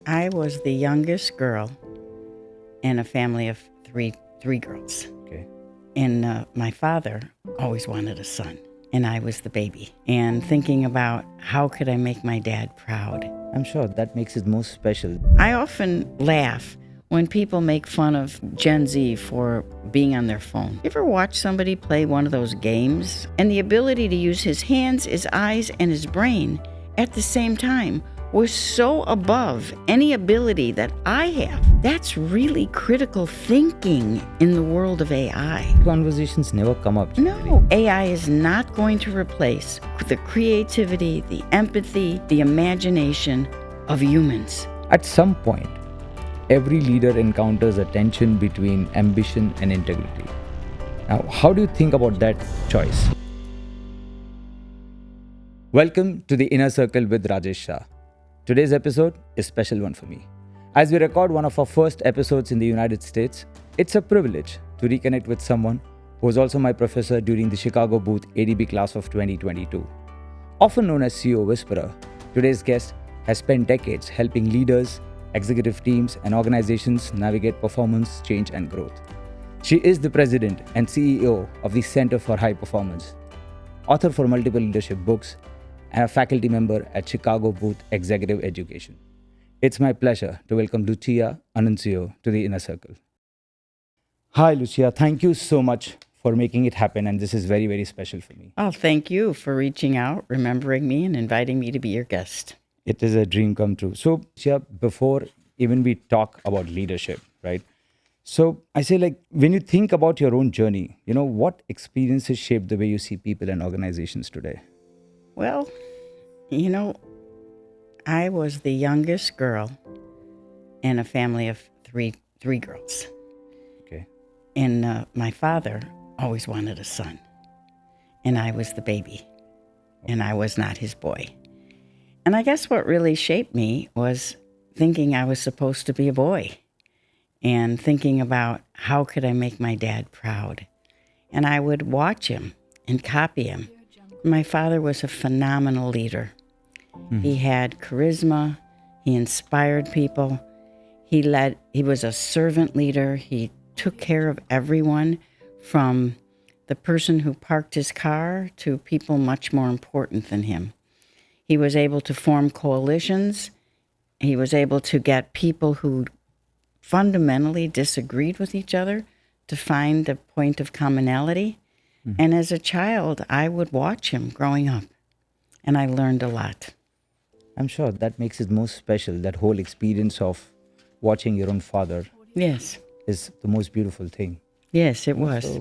I was the youngest girl in a family of three girls. Okay. And my father always wanted a son, and I was the baby. And thinking about how could I make my dad proud. I'm sure that makes it most special. I often laugh when people make fun of Gen Z for being on their phone. You ever watch somebody play one of those games? And the ability to use his hands, his eyes, and his brain at the same time was so above any ability that I have. That's really critical thinking in the world of AI. Conversations never come up. No, AI is not going to replace the creativity, the empathy, the imagination of humans. At some point, every leader encounters a tension between ambition and integrity. Now, how do you think about that choice? Welcome to the Inner Circle with Rajesh Shah. Today's episode is a special one for me. As we record one of our first episodes in the United States, it's a privilege to reconnect with someone who was also my professor during the Chicago Booth ADB class of 2022. Often known as CEO Whisperer, today's guest has spent decades helping leaders, executive teams, and organizations navigate performance, change, and growth. She is the president and CEO of the Center for High Performance, author for multiple leadership books, and a faculty member at Chicago Booth Executive Education. It's my pleasure to welcome Lucia Annunzio to the Inner Circle. Hi, Lucia. Thank you so much for making it happen, and this is very, very special for me. Oh, thank you for reaching out, remembering me, and inviting me to be your guest. It is a dream come true. So, Lucia, before even we talk about leadership, right? So I say, like, when you think about your own journey, what experiences shaped the way you see people and organizations today? Well, I was the youngest girl in a family of three girls. Okay. And my father always wanted a son, and I was the baby, and I was not his boy. And I guess what really shaped me was thinking I was supposed to be a boy and thinking about how could I make my dad proud. And I would watch him and copy him. My father was a phenomenal leader. He had charisma. He inspired people. He was a servant leader. He took care of everyone, from the person who parked his car to people much more important than him. He was able to form coalitions. He was able to get people who fundamentally disagreed with each other to find a point of commonality. And as a child, I would watch him growing up, and I learned a lot. I'm sure that makes it most special. That whole experience of watching your own father Yes. is the most beautiful thing. Yes, it was.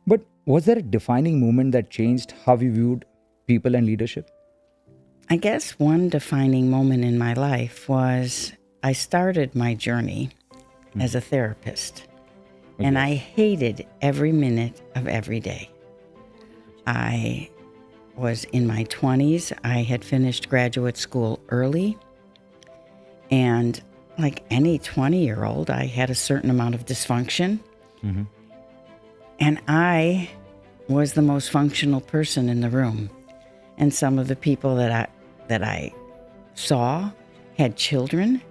But was there a defining moment that changed how you viewed people and leadership? I guess one defining moment in my life was I started my journey as a therapist. And I hated every minute of every day. I was in my 20s. I had finished graduate school early. And like any 20-year-old, I had a certain amount of dysfunction. And I was the most functional person in the room. And some of the people that I saw had children,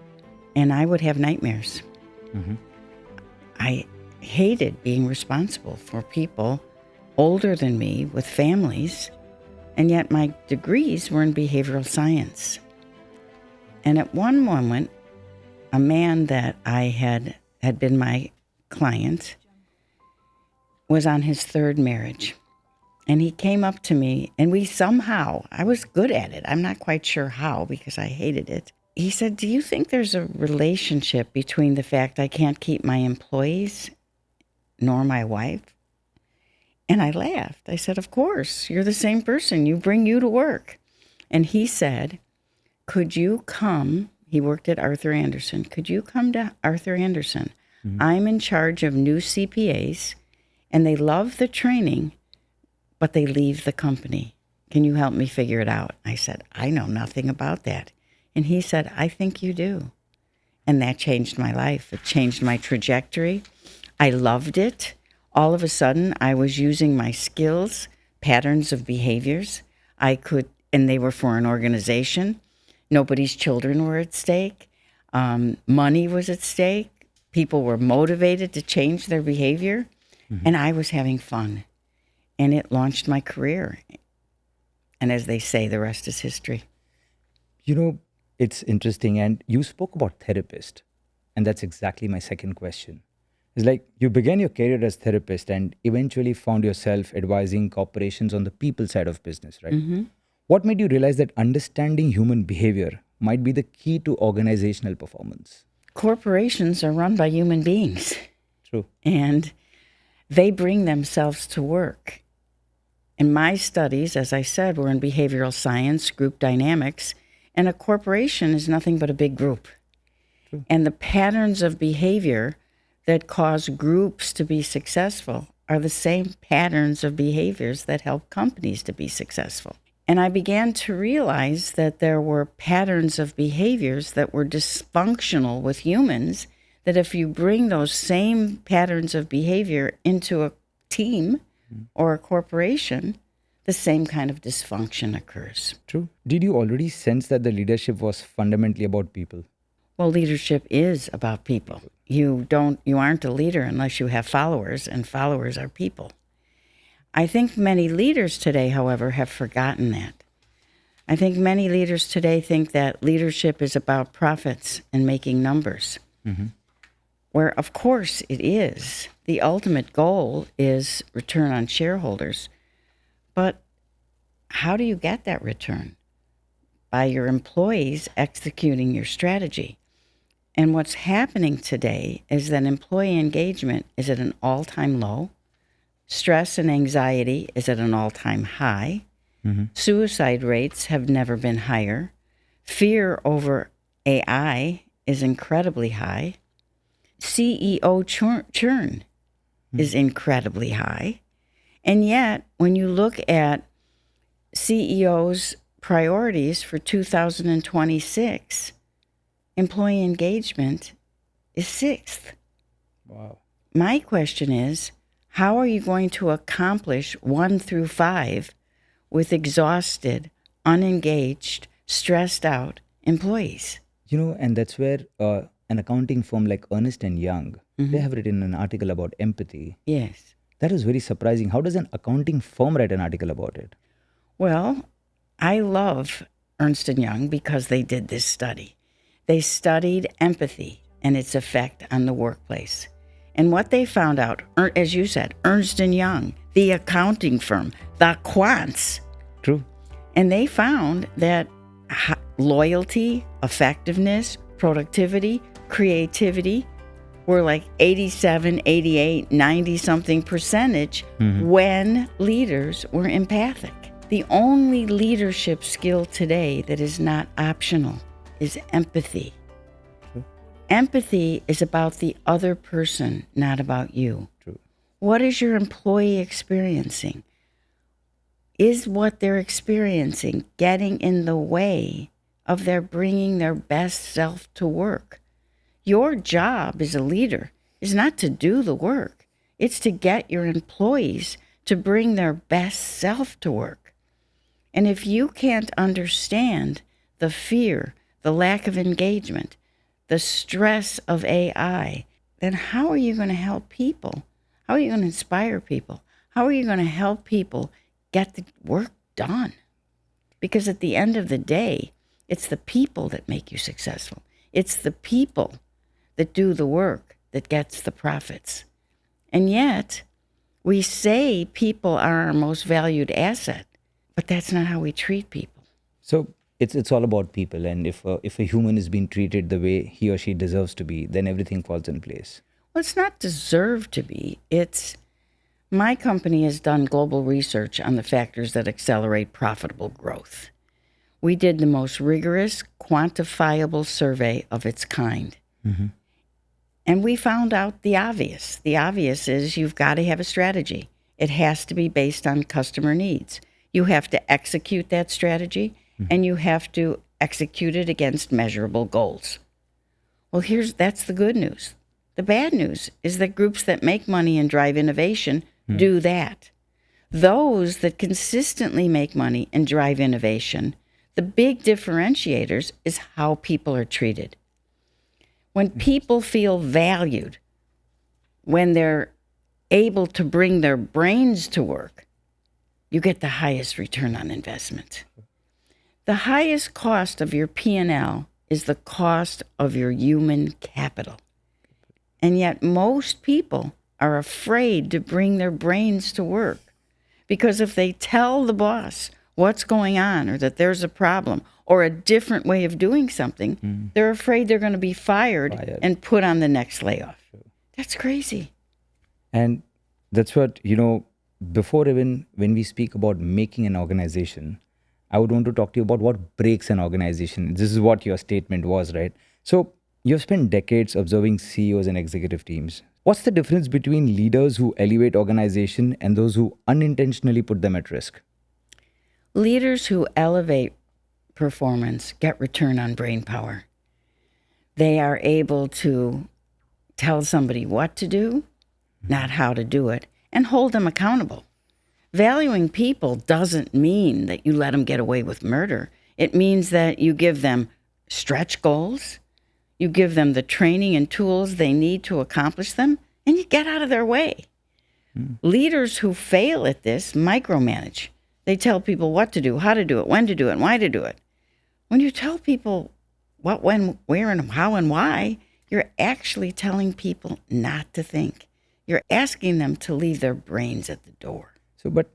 and I would have nightmares. I hated being responsible for people older than me with families, and yet my degrees were in behavioral science. And at one moment, a man that I had been my client was on his third marriage. And he came up to me, and I was good at it. I'm not quite sure how, because I hated it. He said, "Do you think there's a relationship between the fact I can't keep my employees nor my wife?" And I laughed. I said, "Of course, you're the same person. You bring you to work." And he said, "Could you come?" He worked at Arthur Andersen. "Could you come to Arthur Andersen? I'm in charge of new CPAs, and they love the training, but they leave the company. Can you help me figure it out?" I said, "I know nothing about that." And he said, "I think you do." And that changed my life. It changed my trajectory. I loved it. All of a sudden, I was using my skills, patterns of behaviors. And they were for an organization. Nobody's children were at stake. Money was at stake. People were motivated to change their behavior. And I was having fun. And it launched my career. And as they say, the rest is history. You know, it's interesting. And you spoke about therapist. And that's exactly my second question. It's like you began your career as therapist and eventually found yourself advising corporations on the people side of business, right? What made you realize that understanding human behavior might be the key to organizational performance? Corporations are run by human beings. True. And they bring themselves to work. And my studies, as I said, were in behavioral science, group dynamics, and a corporation is nothing but a big group. True. And the patterns of behavior that cause groups to be successful are the same patterns of behaviors that help companies to be successful. And I began to realize that there were patterns of behaviors that were dysfunctional with humans, that if you bring those same patterns of behavior into a team or a corporation, the same kind of dysfunction occurs. True. Did you already sense that the leadership was fundamentally about people? Well, leadership is about people. You aren't a leader unless you have followers, and followers are people. I think many leaders today, however, have forgotten that. I think many leaders today think that leadership is about profits and making numbers, where, of course, it is. The ultimate goal is return on shareholders. But how do you get that return? By your employees executing your strategy. And what's happening today is that employee engagement is at an all-time low. Stress and anxiety is at an all-time high. Suicide rates have never been higher. Fear over AI is incredibly high. CEO churn is incredibly high. And yet, when you look at CEOs' priorities for 2026, employee engagement is 6th. Wow. My question is, how are you going to accomplish 1 through 5 with exhausted, unengaged, stressed out employees? You know, and that's where an accounting firm like Ernst & Young, they have written an article about empathy. Yes. That is very surprising. How does an accounting firm write an article about it? Well, I love Ernst & Young because they did this study. They studied empathy and its effect on the workplace. And what they found out, as you said, Ernst & Young, the accounting firm, the quants. True. And they found that loyalty, effectiveness, productivity, creativity were like 87, 88, 90-something percentage when leaders were empathic. The only leadership skill today that is not optional is empathy. True. Empathy is about the other person, not about you. True. What is your employee experiencing? Is what they're experiencing getting in the way of their bringing their best self to work? Your job as a leader is not to do the work. It's to get your employees to bring their best self to work. And if you can't understand the fear, the lack of engagement, the stress of AI, then how are you going to help people? How are you going to inspire people? How are you going to help people get the work done? Because at the end of the day, it's the people that make you successful. It's the people that do the work that gets the profits. And yet, we say people are our most valued asset, but that's not how we treat people. So it's all about people, and if a human is being treated the way he or she deserves to be, then everything falls in place. Well, it's not deserved to be. It's my company has done global research on the factors that accelerate profitable growth. We did the most rigorous, quantifiable survey of its kind. And we found out the obvious. The obvious is you've got to have a strategy. It has to be based on customer needs. You have to execute that strategy, and you have to execute it against measurable goals. Well, that's the good news. The bad news is that groups that make money and drive innovation do that. Those that consistently make money and drive innovation, the big differentiators is how people are treated. When people feel valued, when they're able to bring their brains to work, you get the highest return on investment. The highest cost of your P&L is the cost of your human capital. And yet most people are afraid to bring their brains to work, because if they tell the boss what's going on or that there's a problem or a different way of doing something, they're afraid they're going to be fired and put on the next layoff. That's crazy. And that's what, before even when we speak about making an organization, I would want to talk to you about what breaks an organization. This is what your statement was, right? So you've spent decades observing CEOs and executive teams. What's the difference between leaders who elevate organization and those who unintentionally put them at risk? Leaders who elevate performance get return on brain power. They are able to tell somebody what to do, not how to do it, and hold them accountable. Valuing people doesn't mean that you let them get away with murder. It means that you give them stretch goals, you give them the training and tools they need to accomplish them, and you get out of their way. Leaders who fail at this micromanage. They tell people what to do, how to do it, when to do it, and why to do it. When you tell people what, when, where, and how and why, you're actually telling people not to think. You're asking them to leave their brains at the door. So, but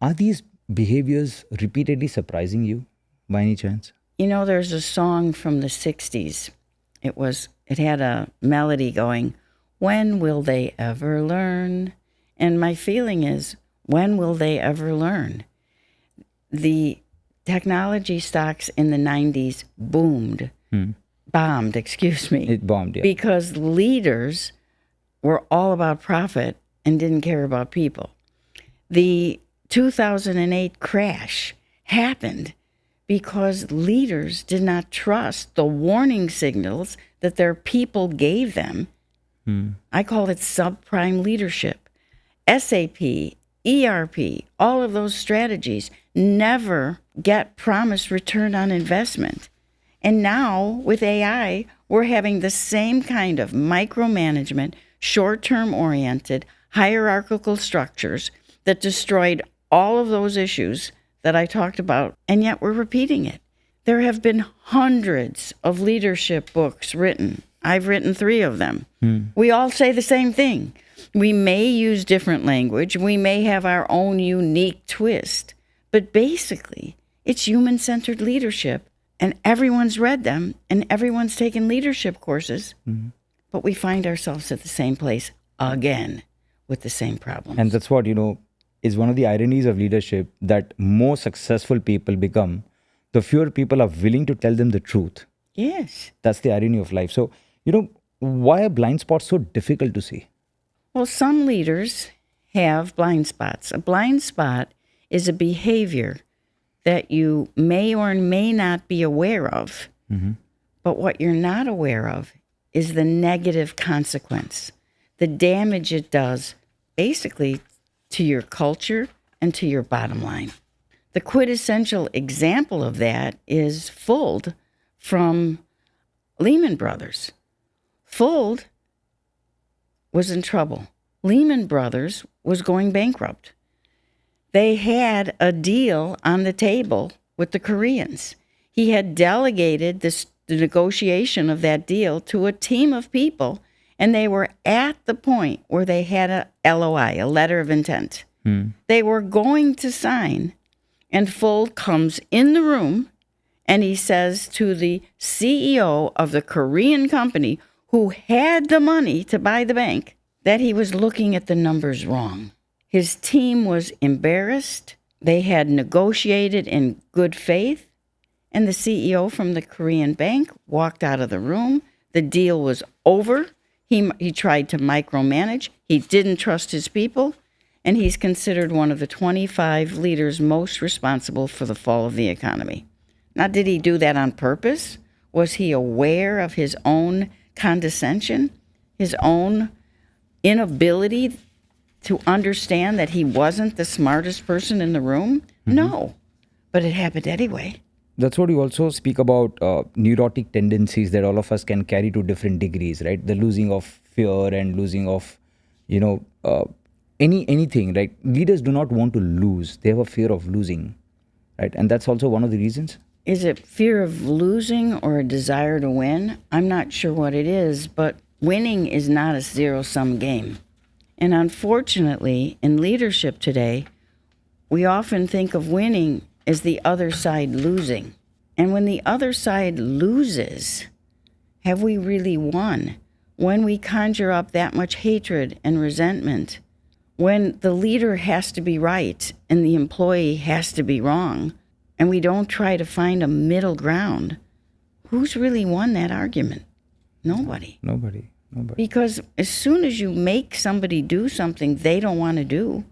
are these behaviors repeatedly surprising you by any chance? There's a song from the 60s. It had a melody going, "When will they ever learn?" And my feeling is, when will they ever learn? The technology stocks in the 90s bombed, excuse me. It bombed, yeah. Because leaders were all about profit and didn't care about people. The 2008 crash happened because leaders did not trust the warning signals that their people gave them. I call it subprime leadership. SAP, ERP, all of those strategies never get promised return on investment. And now with AI, we're having the same kind of micromanagement, short-term oriented, hierarchical structures that destroyed all of those issues that I talked about, and yet we're repeating it. There have been hundreds of leadership books written. I've written 3 of them. We all say the same thing. We may use different language. We may have our own unique twist. But basically, it's human-centered leadership, and everyone's read them, and everyone's taken leadership courses. But we find ourselves at the same place again with the same problems. And that's what, is one of the ironies of leadership, that more successful people become, the fewer people are willing to tell them the truth. Yes. That's the irony of life. So, why are blind spots so difficult to see? Well, some leaders have blind spots. A blind spot is a behavior that you may or may not be aware of. But what you're not aware of is the negative consequence, the damage it does basically to your culture and to your bottom line. The quintessential example of that is Fuld from Lehman Brothers. Fuld was in trouble. Lehman Brothers was going bankrupt. They had a deal on the table with the Koreans. He had delegated the negotiation of that deal to a team of people, and they were at the point where they had a LOI, a letter of intent. They were going to sign, and Fuld comes in the room, and he says to the CEO of the Korean company who had the money to buy the bank that he was looking at the numbers wrong. His team was embarrassed. They had negotiated in good faith, and the CEO from the Korean bank walked out of the room. The deal was over. He tried to micromanage. He didn't trust his people, and he's considered one of the 25 leaders most responsible for the fall of the economy. Now, did he do that on purpose? Was he aware of his own condescension, his own inability to understand that he wasn't the smartest person in the room? No, but it happened anyway. that's what you also speak about, neurotic tendencies that all of us can carry to different degrees, right? The losing of fear and losing of, you know, anything, right? Leaders do not want to lose. They have a fear of losing, right? And that's also one of the reasons. Is it fear of losing or a desire to win? I'm not sure what it is, but winning is not a zero-sum game. And unfortunately, in leadership today, we often think of winning as the other side losing. And when the other side loses, have we really won? When we conjure up that much hatred and resentment, when the leader has to be right and the employee has to be wrong, and we don't try to find a middle ground, who's really won that argument? Nobody. Nobody. Because as soon as you make somebody do something they don't want to do,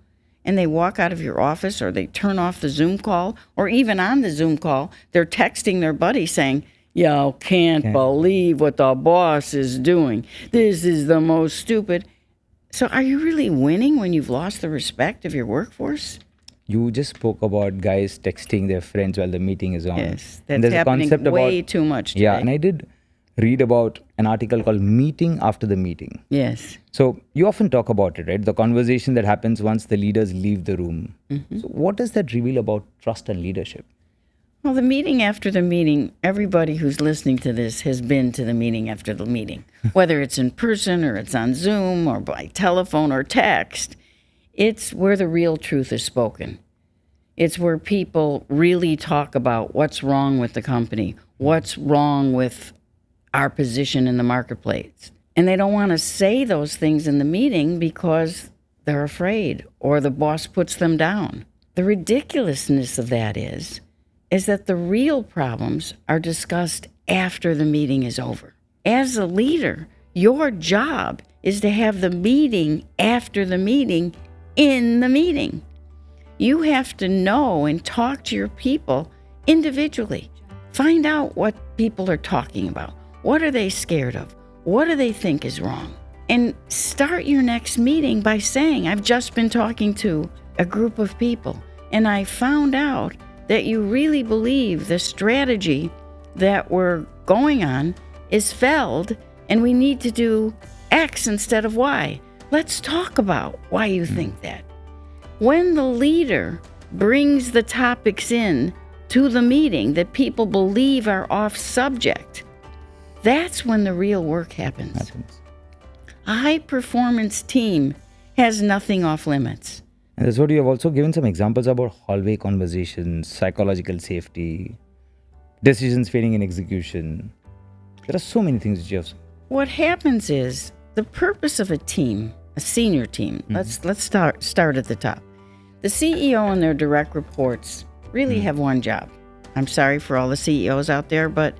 and they walk out of your office or they turn off the Zoom call, or even on the Zoom call, they're texting their buddy saying, "Y'all can't believe what the boss is doing. This is the most stupid." So are you really winning when you've lost the respect of your workforce? You just spoke about guys texting their friends while the meeting is on. Yes, And that's there's a happening concept way about, too much today. yeah, and I did read about an article called Meeting After the Meeting. Yes. So you often talk about it, right? The conversation that happens once the leaders leave the room. So what does that reveal about trust and leadership? Well, the meeting after the meeting, everybody who's listening to this has been to the meeting after the meeting, whether it's in person or it's on Zoom or by telephone or text. It's where the real truth is spoken. It's where people really talk about what's wrong with the company, what's wrong with our position in the marketplace. And they don't want to say those things in the meeting because they're afraid or the boss puts them down. The ridiculousness of that is that the real problems are discussed after the meeting is over. As a leader, your job is to have the meeting after the meeting in the meeting. You have to know and talk to your people individually. Find out what people are talking about. What are they scared of? What do they think is wrong? And start your next meeting by saying, "I've just been talking to a group of people, and I found out that you really believe the strategy that we're going on is failed, and we need to do X instead of Y. Let's talk about why you think that." When the leader brings the topics in to the meeting that people believe are off subject, that's when the real work happens. A high-performance team has nothing off limits. And that's what you have also given some examples about hallway conversations, psychological safety, decisions failing in execution. There are so many things that you have. What happens is the purpose of a team, a senior team, let's start at the top. The CEO and their direct reports really have one job. I'm sorry for all the CEOs out there, but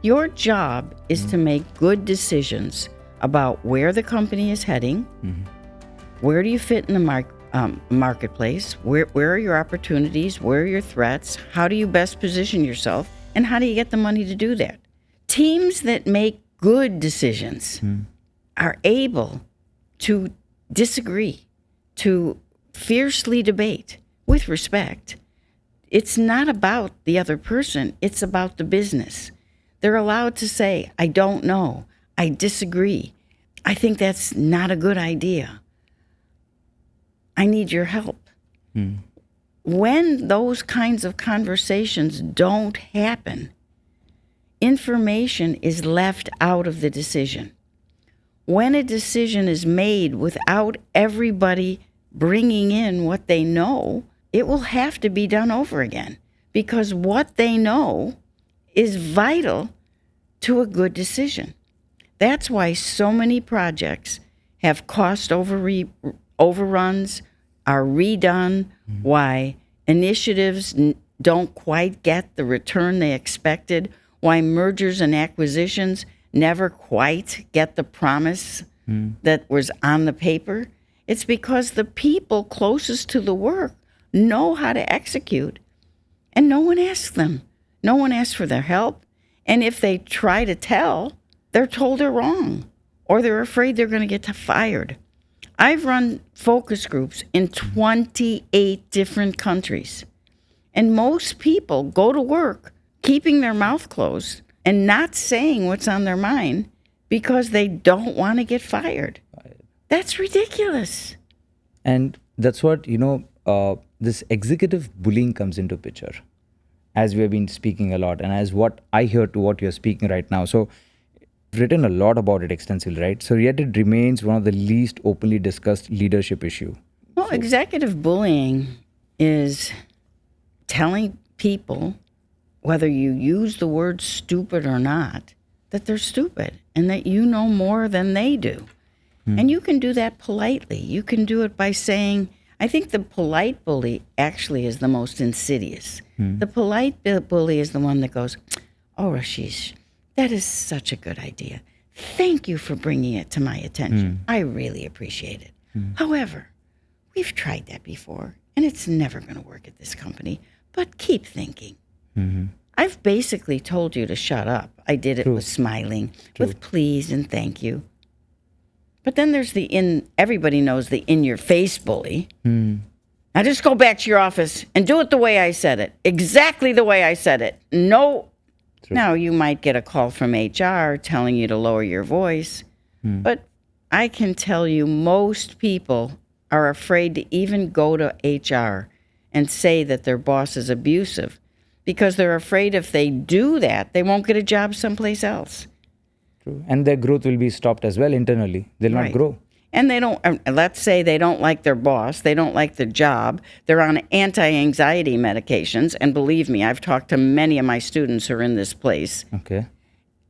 your job is to make good decisions about where the company is heading, where do you fit in the marketplace, where are your opportunities, where are your threats, how do you best position yourself, and how do you get the money to do that? Teams that make good decisions are able to disagree, to fiercely debate with respect. It's not about the other person, it's about the business. They're allowed to say, "I don't know, I disagree, I think that's not a good idea, I need your help." When those kinds of conversations don't happen, information is left out of the decision. When a decision is made without everybody bringing in what they know, it will have to be done over again, because what they know is vital to a good decision. That's why so many projects have cost overruns, are redone, why initiatives don't quite get the return they expected, why mergers and acquisitions never quite get the promise that was on the paper. It's because the people closest to the work know how to execute, and no one asks them. No one asks for their help. And if they try to tell, they're told they're wrong, or they're afraid they're going to get fired. I've run focus groups in 28 different countries, and most people go to work keeping their mouth closed and not saying what's on their mind because they don't want to get fired. That's ridiculous. And that's what, this executive bullying comes into picture, as we have been speaking a lot, and as what I hear to what you're speaking right now. So, you've written a lot about it extensively, right? So, yet it remains one of the least openly discussed leadership issue. Well, executive bullying is telling people, whether you use the word stupid or not, that they're stupid and that you know more than they do. And you can do that politely. You can do it by saying, I think the polite bully actually is the most insidious. The polite bully is the one that goes, oh, Rajesh, that is such a good idea. Thank you for bringing it to my attention. I really appreciate it. However, we've tried that before, and it's never going to work at this company. But keep thinking. I've basically told you to shut up. I did it with smiling, with please and thank you. But then there's everybody knows the in-your-face bully. Now just go back to your office and do it the way I said it. Exactly the way I said it. No. Now you might get a call from HR telling you to lower your voice. But I can tell you most people are afraid to even go to HR and say that their boss is abusive because they're afraid if they do that, they won't get a job someplace else. And their growth will be stopped as well internally. They'll not grow. And they don't, let's say they don't like their boss, they don't like the job, they're on anti-anxiety medications. And believe me, I've talked to many of my students who are in this place. Okay.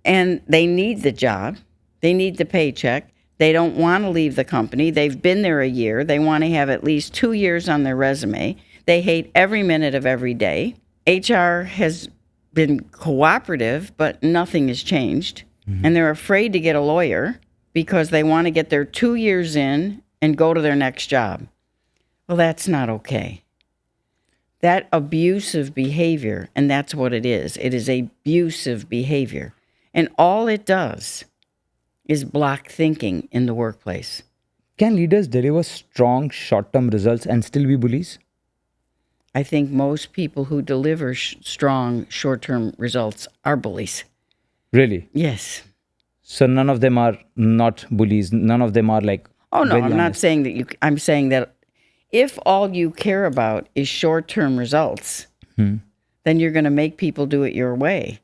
And they need the job, they need the paycheck, they don't want to leave the company, they've been there a year, they want to have at least 2 years on their resume, they hate every minute of every day. HR has been cooperative, but nothing has changed. And they're afraid to get a lawyer because they want to get their 2 years in and go to their next job. Well, that's not okay. That abusive behavior, and that's what it is abusive behavior. And all it does is block thinking in the workplace. Can leaders deliver strong short-term results and still be bullies? I think most people who deliver strong short-term results are bullies. Really? Yes. So none of them are not bullies. None of them are like. Oh no, I'm honest. not saying that I'm saying that if all you care about is short-term results, then you're going to make people do it your way.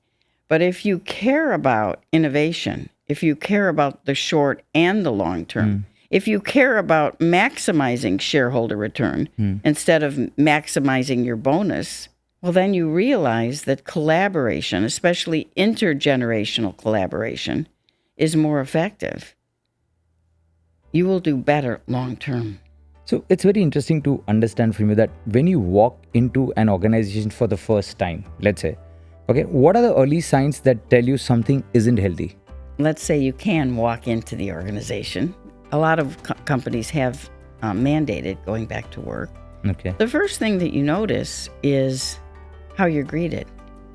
But if you care about innovation, if you care about the short and the long term, if you care about maximizing shareholder return instead of maximizing your bonus, well, then you realize that collaboration, especially intergenerational collaboration, is more effective. You will do better long term. So it's very interesting to understand from you that when you walk into an organization for the first time, let's say, okay, what are the early signs that tell you something isn't healthy? Let's say you can walk into the organization. A lot of companies have mandated going back to work. Okay. The first thing that you notice is how you're greeted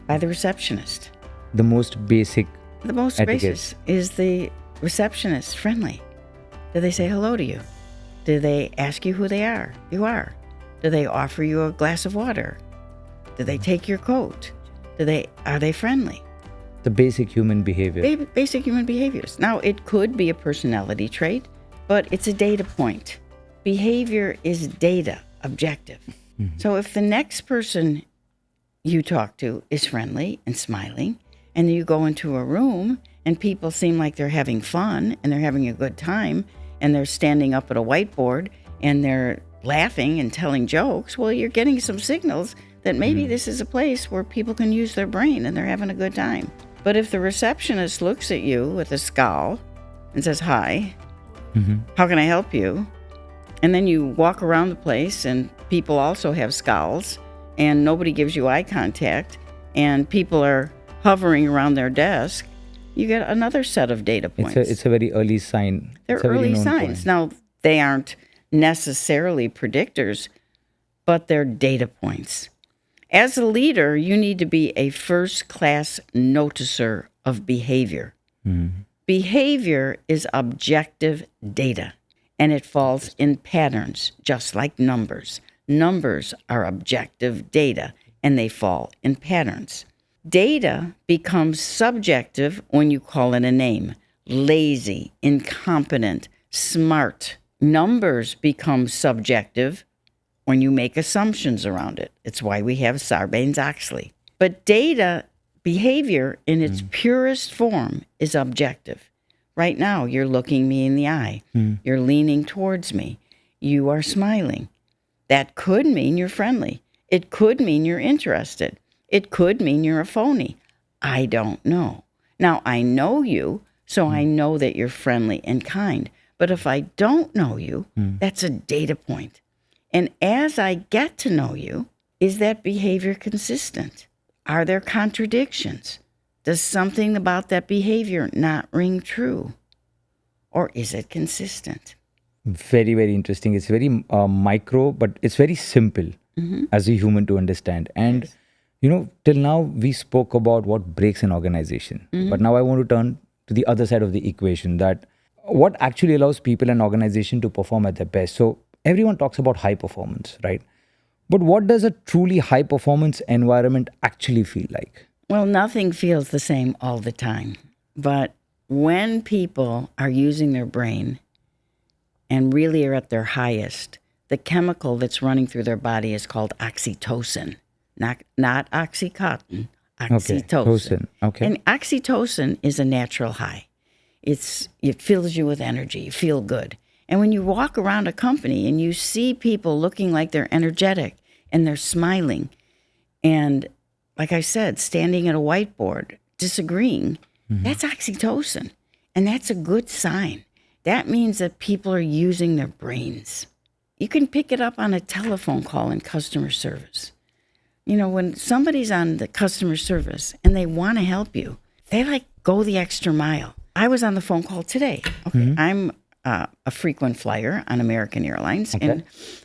by the receptionist. The most basic The most etiquette. gracious is the receptionist friendly. Do they say hello to you? Do they ask you who you are? Do they offer you a glass of water? Do they take your coat? Are they friendly? The basic human behavior. Basic human behaviors. Now, it could be a personality trait, but it's a data point. Behavior is data, objective. So if the next person you talk to is friendly and smiling, and you go into a room and people seem like they're having fun and they're having a good time and they're standing up at a whiteboard and they're laughing and telling jokes, well, you're getting some signals that maybe this is a place where people can use their brain and they're having a good time. But if the receptionist looks at you with a scowl and says, hi, how can I help you? And then you walk around the place and people also have scowls and nobody gives you eye contact and people are hovering around their desk, you get another set of data points. It's a very early sign. They're early signs. Now, they aren't necessarily predictors, but they're data points. As a leader, you need to be a first-class noticer of behavior. Behavior is objective data, and it falls in patterns, just like numbers. Numbers are objective data, and they fall in patterns. Data becomes subjective when you call it a name. Lazy, incompetent, smart. Numbers become subjective when you make assumptions around it. It's why we have Sarbanes-Oxley. But data behavior in its purest form is objective. Right now, you're looking me in the eye. You're leaning towards me. You are smiling. That could mean you're friendly. It could mean you're interested. It could mean you're a phony. I don't know. Now, I know you, so I know that you're friendly and kind. But if I don't know you, that's a data point. And as I get to know you, is that behavior consistent? Are there contradictions? Does something about that behavior not ring true? Or is it consistent? Very, very interesting. It's very micro, but it's very simple as a human to understand. And, till now we spoke about what breaks an organization. But now I want to turn to the other side of the equation, that what actually allows people and organization to perform at their best. So everyone talks about high performance, right? But what does a truly high performance environment actually feel like? Well, nothing feels the same all the time. But when people are using their brain and really are at their highest, the chemical that's running through their body is called oxytocin, not Oxycontin, oxytocin. Okay. And oxytocin is a natural high. It fills you with energy. You feel good. And when you walk around a company and you see people looking like they're energetic and they're smiling, and like I said, standing at a whiteboard, disagreeing, that's oxytocin. And that's a good sign. That means that people are using their brains. You can pick it up on a telephone call in customer service. When somebody's on the customer service and they want to help you, they go the extra mile. I was on the phone call today. Okay, I'm a frequent flyer on American Airlines, and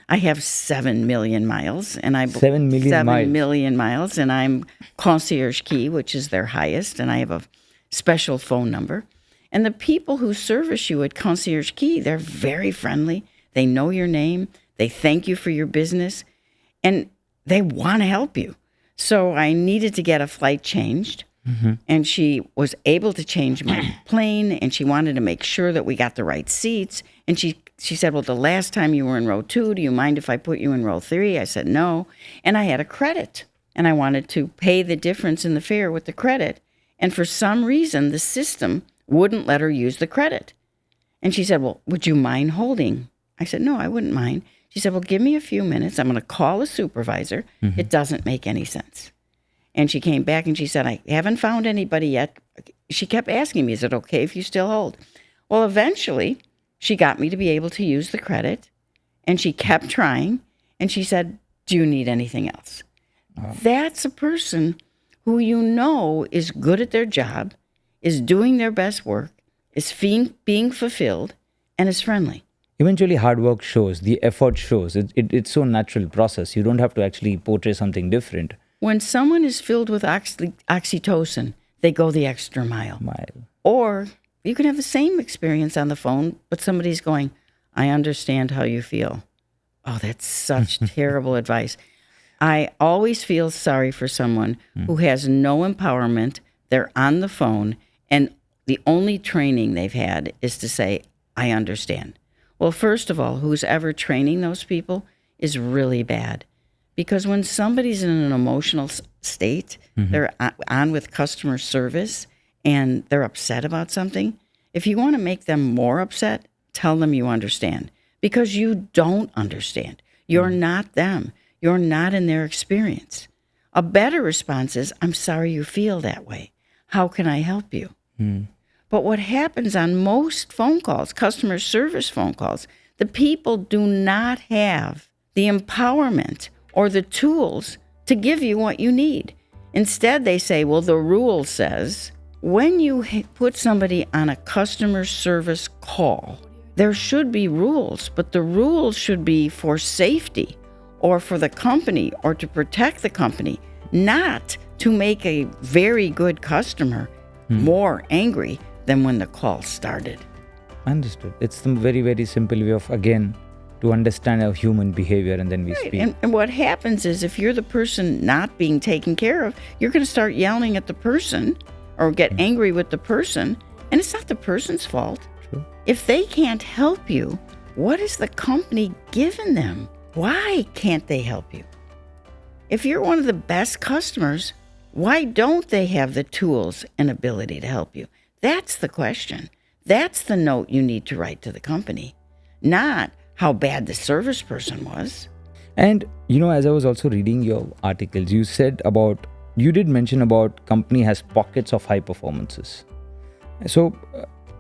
I have 7 million miles, and 7 million miles, and I'm concierge key, which is their highest, and I have a special phone number. And the people who service you at concierge key, they're very friendly. They know your name. They thank you for your business, and they want to help you. So I needed to get a flight changed. And she was able to change my plane, and she wanted to make sure that we got the right seats. And she said, well, the last time you were in row 2, do you mind if I put you in row 3? I said, no. And I had a credit, and I wanted to pay the difference in the fare with the credit. And for some reason, the system wouldn't let her use the credit. And she said, well, would you mind holding? I said, no, I wouldn't mind. She said, well, give me a few minutes. I'm going to call a supervisor. It doesn't make any sense. And she came back and she said, I haven't found anybody yet. She kept asking me, is it okay if you still hold? Well, eventually, she got me to be able to use the credit. And she kept trying. And she said, do you need anything else? That's a person who is good at their job, is doing their best work, is being fulfilled, and is friendly. Eventually, hard work shows, the effort shows. It's so natural process. You don't have to actually portray something different. When someone is filled with oxytocin, they go the extra mile. Or you can have the same experience on the phone, but somebody's going, I understand how you feel. Oh, that's such terrible advice. I always feel sorry for someone who has no empowerment. They're on the phone, and the only training they've had is to say, I understand. Well, first of all, who's ever training those people is really bad. Because when somebody's in an emotional state, they're on with customer service, and they're upset about something, if you want to make them more upset, tell them you understand. Because you don't understand. You're not them. You're not in their experience. A better response is, I'm sorry you feel that way. How can I help you? But what happens on most phone calls, customer service phone calls, the people do not have the empowerment or the tools to give you what you need. Instead, they say, well, the rule says, when you put somebody on a customer service call, there should be rules, but the rules should be for safety or for the company or to protect the company, not to make a very good customer more angry than when the call started. Understood. It's the very, very simple way of, again, to understand our human behavior, and then we Right. speak. And what happens is if you're the person not being taken care of, you're going to start yelling at the person or get angry with the person, and it's not the person's fault. True. If they can't help you, what is the company giving them? Why can't they help you? If you're one of the best customers, why don't they have the tools and ability to help you? That's the question. That's the note you need to write to the company, not how bad the service person was. And as I was also reading your articles, you did mention about company has pockets of high performances. So,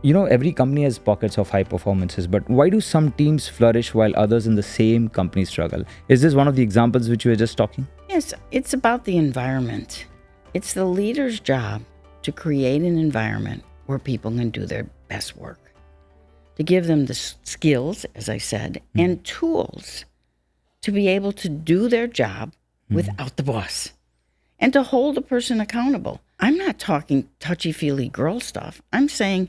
every company has pockets of high performances, but why do some teams flourish while others in the same company struggle? Is this one of the examples which you were just talking? Yes, it's about the environment. It's the leader's job to create an environment where people can do their best work, to give them the skills, as I said, and tools to be able to do their job without the boss and to hold the person accountable. I'm not talking touchy-feely girl stuff. I'm saying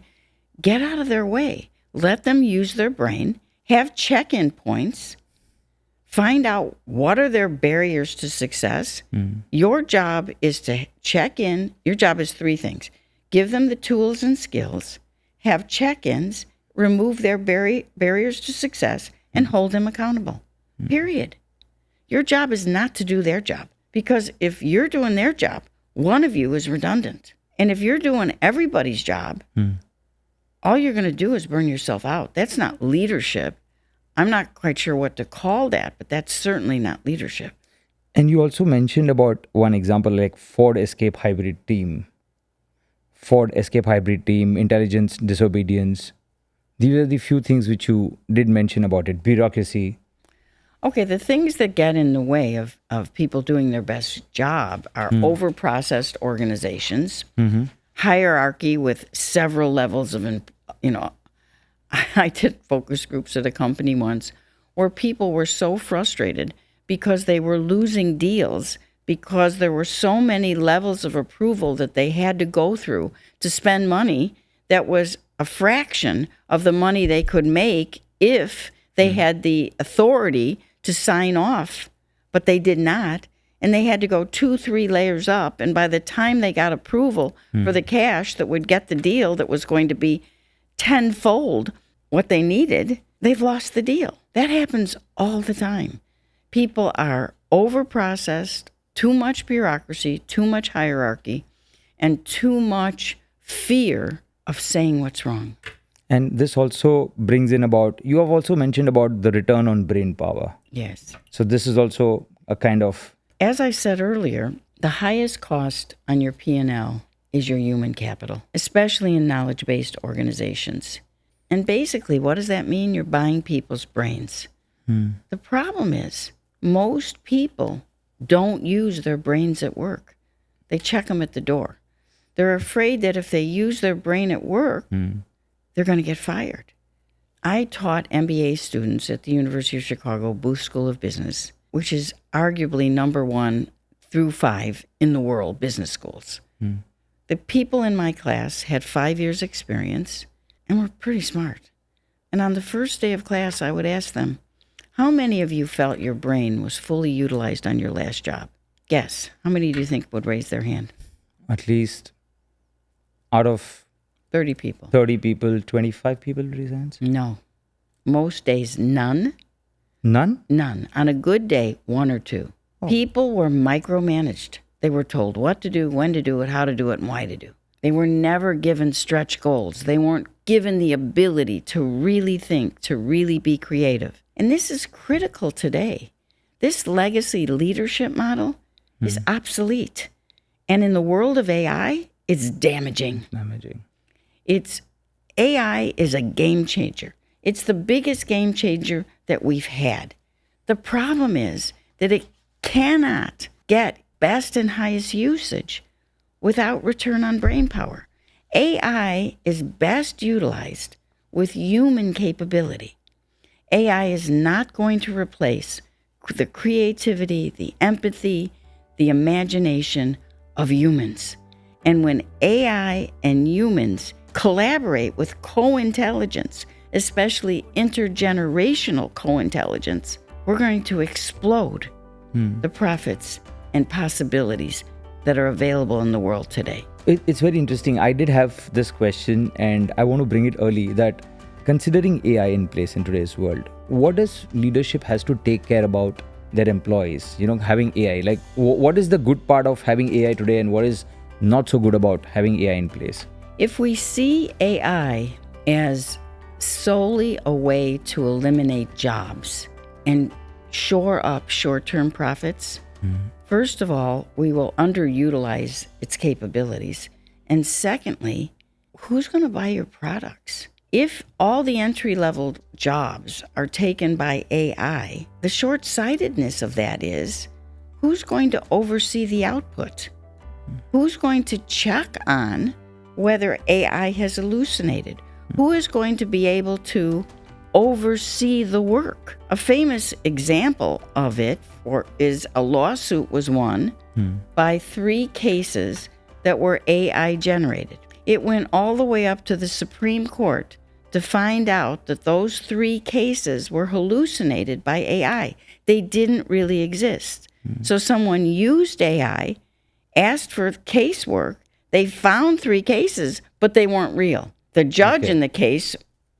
get out of their way. Let them use their brain, have check-in points, find out what are their barriers to success. Your job is to check in. Your job is three things. Give them the tools and skills, have check-ins, remove their barriers to success, and hold them accountable. Period. Your job is not to do their job, because if you're doing their job, one of you is redundant. And if you're doing everybody's job, all you're going to do is burn yourself out. That's not leadership. I'm not quite sure what to call that, but that's certainly not leadership. And you also mentioned about one example like Ford Escape Hybrid Team, intelligence, disobedience. These are the few things which you did mention about it. Bureaucracy. Okay, the things that get in the way of people doing their best job are over-processed organizations, hierarchy with several levels of, I did focus groups at a company once where people were so frustrated because they were losing deals because there were so many levels of approval that they had to go through to spend money that was a fraction of the money they could make if they had the authority to sign off, but they did not. And they had to go 2-3 layers up. And by the time they got approval for the cash that would get the deal that was going to be tenfold what they needed, they've lost the deal. That happens all the time. People are over-processed, too much bureaucracy, too much hierarchy, and too much fear of saying what's wrong. And this also brings in you have also mentioned about the return on brain power. Yes. So this is also a kind of... As I said earlier, the highest cost on your P&L is your human capital, especially in knowledge-based organizations. And basically, what does that mean? You're buying people's brains. The problem is most people don't use their brains at work. They check them at the door. They're afraid that if they use their brain at work, they're going to get fired. I taught MBA students at the University of Chicago Booth School of Business, which is arguably number 1 through 5 in the world business schools. The people in my class had 5 years experience and were pretty smart. And on the first day of class, I would ask them, how many of you felt your brain was fully utilized on your last job? Guess. How many do you think would raise their hand? At least out of 30 people. 30 people, 25 people raise hands? No. Most days, none. None? None. On a good day, 1 or 2. Oh. People were micromanaged. They were told what to do, when to do it, how to do it, and why to do. They were never given stretch goals. They weren't given the ability to really think, to really be creative. And this is critical today. This legacy leadership model is obsolete. And in the world of AI, it's damaging. AI is a game changer. It's the biggest game changer that we've had. The problem is that it cannot get best and highest usage without return on brain power. AI is best utilized with human capability. AI is not going to replace the creativity, the empathy, the imagination of humans. And when AI and humans collaborate with co-intelligence, especially intergenerational co-intelligence, we're going to explode the profits and possibilities that are available in the world today. It's very interesting. I did have this question and I want to bring it early, that considering AI in place in today's world, what does leadership has to take care about their employees, having AI? Like what is the good part of having AI today and what is not so good about having AI in place? If we see AI as solely a way to eliminate jobs and shore up short-term profits, first of all, we will underutilize its capabilities. And secondly, who's going to buy your products? If all the entry-level jobs are taken by AI, the short-sightedness of that is, who's going to oversee the output? Who's going to check on whether AI has hallucinated? Who is going to be able to oversee the work? A famous example of it is a lawsuit was won by 3 cases that were AI generated. It went all the way up to the Supreme Court to find out that those 3 cases were hallucinated by AI. They didn't really exist. So someone used AI, asked for casework, they found 3 cases, but they weren't real. The judge in the case,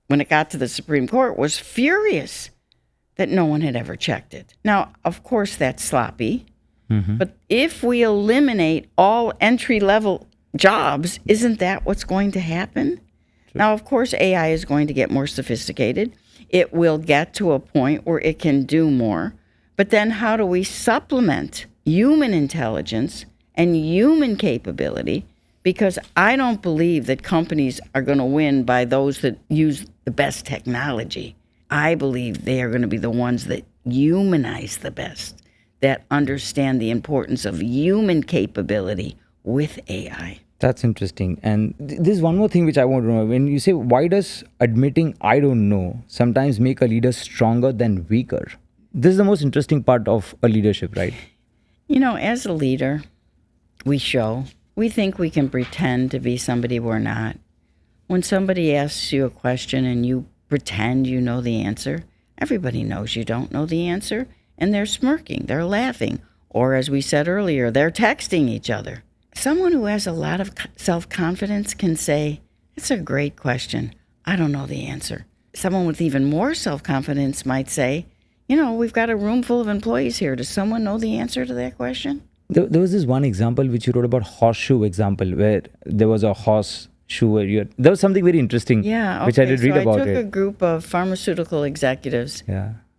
when it got to the Supreme Court, was furious that no one had ever checked it. Now, of course, that's sloppy, but if we eliminate all entry-level jobs, isn't that what's going to happen? Sure. Now, of course, AI is going to get more sophisticated. It will get to a point where it can do more. But then how do we supplement human intelligence and human capability? Because I don't believe that companies are going to win by those that use the best technology. I believe they are going to be the ones that humanize the best, that understand the importance of human capability with AI. That's interesting. And there's one more thing which I want to know. When you say, why does admitting I don't know sometimes make a leader stronger than weaker? This is the most interesting part of a leadership, right? As a leader, we think we can pretend to be somebody we're not. When somebody asks you a question and you pretend you know the answer, everybody knows you don't know the answer, and they're smirking, they're laughing, or as we said earlier, they're texting each other. Someone who has a lot of self-confidence can say, "It's a great question. I don't know the answer." Someone with even more self-confidence might say, "We've got a room full of employees here. Does someone know the answer to that question?" There was this one example which you wrote about, horseshoe example, where there was a horseshoe where there was something very interesting, which I did read about. I took a group of pharmaceutical executives